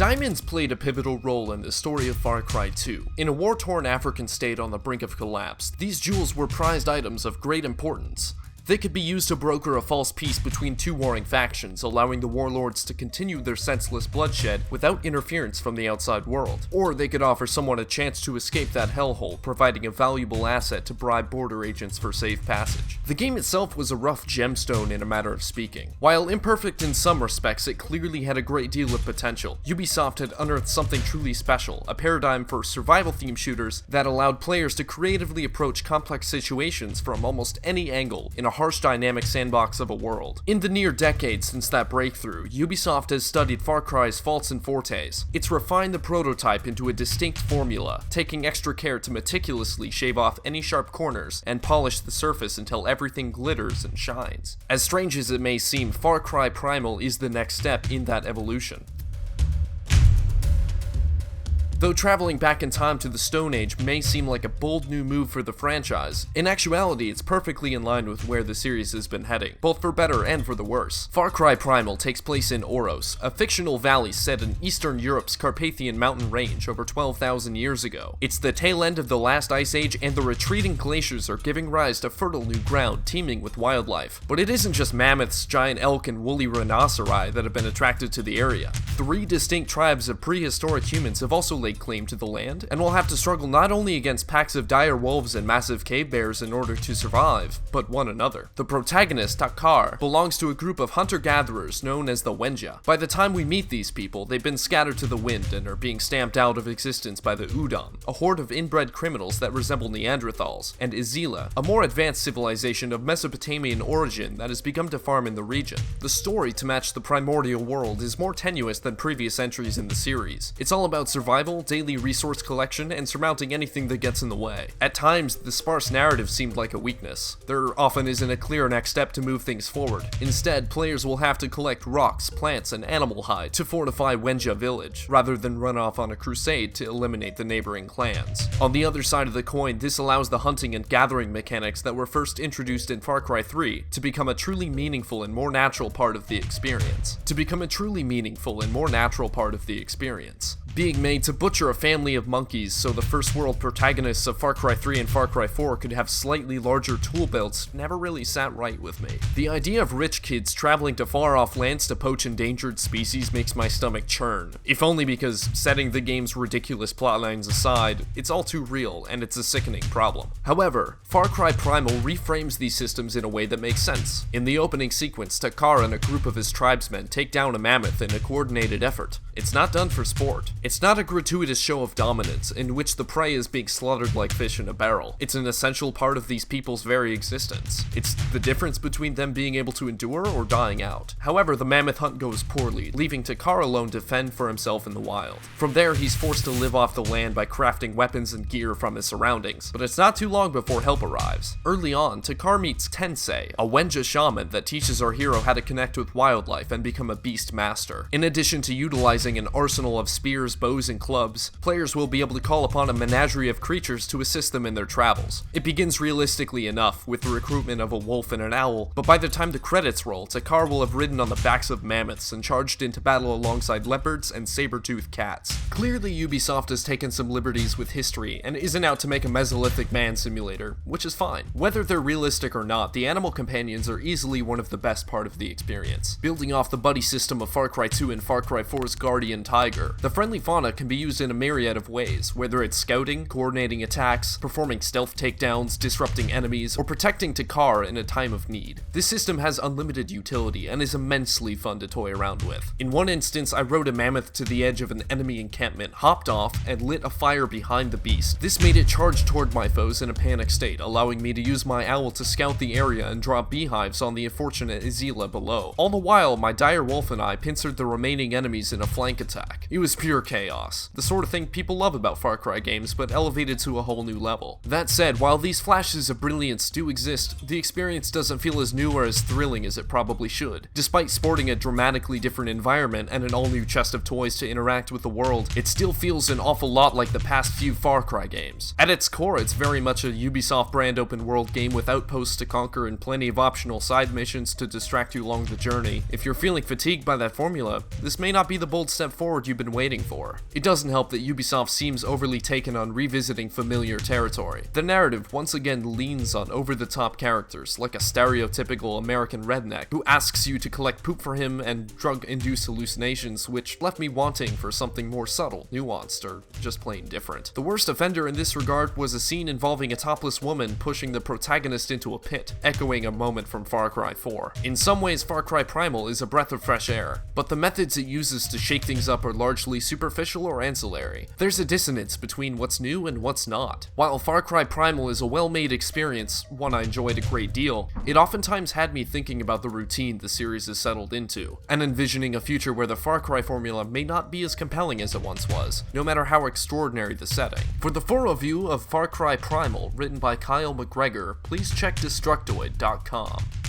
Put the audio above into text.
Diamonds played a pivotal role in the story of Far Cry 2. In a war-torn African state on the brink of collapse, these jewels were prized items of great importance. They could be used to broker a false peace between two warring factions, allowing the warlords to continue their senseless bloodshed without interference from the outside world. Or they could offer someone a chance to escape that hellhole, providing a valuable asset to bribe border agents for safe passage. The game itself was a rough gemstone in a matter of speaking. While imperfect in some respects, it clearly had a great deal of potential. Ubisoft had unearthed something truly special, a paradigm for survival-themed shooters that allowed players to creatively approach complex situations from almost any angle in a harsh dynamic sandbox of a world. In the near decade since that breakthrough, Ubisoft has studied Far Cry's faults and fortes. It's refined the prototype into a distinct formula, taking extra care to meticulously shave off any sharp corners and polish the surface until everything glitters and shines. As strange as it may seem, Far Cry Primal is the next step in that evolution. Though traveling back in time to the Stone Age may seem like a bold new move for the franchise, in actuality it's perfectly in line with where the series has been heading, both for better and for the worse. Far Cry Primal takes place in Oros, a fictional valley set in Eastern Europe's Carpathian mountain range over 12,000 years ago. It's the tail end of the last ice age, and the retreating glaciers are giving rise to fertile new ground teeming with wildlife. But it isn't just mammoths, giant elk, and woolly rhinoceri that have been attracted to the area. 3 distinct tribes of prehistoric humans have also laid claim to the land, and will have to struggle not only against packs of dire wolves and massive cave bears in order to survive, but one another. The protagonist, Takar, belongs to a group of hunter-gatherers known as the Wenja. By the time we meet these people, they've been scattered to the wind and are being stamped out of existence by the Udam, a horde of inbred criminals that resemble Neanderthals, and Izila, a more advanced civilization of Mesopotamian origin that has begun to farm in the region. The story to match the primordial world is more tenuous than previous entries in the series. It's all about survival, daily resource collection, and surmounting anything that gets in the way. At times, the sparse narrative seemed like a weakness. There often isn't a clear next step to move things forward. Instead, players will have to collect rocks, plants, and animal hide to fortify Wenja village, rather than run off on a crusade to eliminate the neighboring clans. On the other side of the coin, this allows the hunting and gathering mechanics that were first introduced in Far Cry 3 to become a truly meaningful and more natural part of the experience. Being made to butcher a family of monkeys so the first world protagonists of Far Cry 3 and Far Cry 4 could have slightly larger tool belts never really sat right with me. The idea of rich kids traveling to far off lands to poach endangered species makes my stomach churn, if only because, setting the game's ridiculous plotlines aside, it's all too real and it's a sickening problem. However, Far Cry Primal reframes these systems in a way that makes sense. In the opening sequence, Takar and a group of his tribesmen take down a mammoth in a coordinated effort. It's not done for sport. It's not a gratuitous show of dominance in which the prey is being slaughtered like fish in a barrel. It's an essential part of these people's very existence. It's the difference between them being able to endure or dying out. However, the mammoth hunt goes poorly, leaving Takar alone to fend for himself in the wild. From there, he's forced to live off the land by crafting weapons and gear from his surroundings, but it's not too long before help arrives. Early on, Takar meets Tensei, a Wenja shaman that teaches our hero how to connect with wildlife and become a beast master. In addition to utilizing an arsenal of spears, bows, and clubs, players will be able to call upon a Menagerie of Creatures to assist them in their travels. It begins realistically enough, with the recruitment of a wolf and an owl, but by the time the credits roll, Takar will have ridden on the backs of mammoths and charged into battle alongside leopards and saber-toothed cats. Clearly, Ubisoft has taken some liberties with history and isn't out to make a Mesolithic man simulator, which is fine. Whether they're realistic or not, the animal companions are easily one of the best part of the experience. Building off the buddy system of Far Cry 2 and Far Cry 4's Guardian Tiger, the friendly fauna can be used in a myriad of ways, whether it's scouting, coordinating attacks, performing stealth takedowns, disrupting enemies, or protecting Takar in a time of need. This system has unlimited utility and is immensely fun to toy around with. In one instance, I rode a mammoth to the edge of an enemy encampment, hopped off, and lit a fire behind the beast. This made it charge toward my foes in a panic state, allowing me to use my owl to scout the area and drop beehives on the unfortunate Izila below. All the while, my dire wolf and I pincered the remaining enemies in a flank attack. It was pure chaos. The sort of thing people love about Far Cry games, but elevated to a whole new level. That said, while these flashes of brilliance do exist, the experience doesn't feel as new or as thrilling as it probably should. Despite sporting a dramatically different environment and an all-new chest of toys to interact with the world, it still feels an awful lot like the past few Far Cry games. At its core, it's very much a Ubisoft brand open world game with outposts to conquer and plenty of optional side missions to distract you along the journey. If you're feeling fatigued by that formula, this may not be the bold step forward you've been waiting for. It doesn't help that Ubisoft seems overly taken on revisiting familiar territory. The narrative once again leans on over-the-top characters, like a stereotypical American redneck, who asks you to collect poop for him and drug-induced hallucinations, which left me wanting for something more subtle, nuanced, or just plain different. The worst offender in this regard was a scene involving a topless woman pushing the protagonist into a pit, echoing a moment from Far Cry 4. In some ways, Far Cry Primal is a breath of fresh air, but the methods it uses to shake things up are largely superficial or ancillary. There's a dissonance between what's new and what's not. While Far Cry Primal is a well-made experience, one I enjoyed a great deal, it oftentimes had me thinking about the routine the series has settled into, and envisioning a future where the Far Cry formula may not be as compelling as it once was, no matter how extraordinary the setting. For the full review of Far Cry Primal, written by MacGregor, please check Destructoid.com.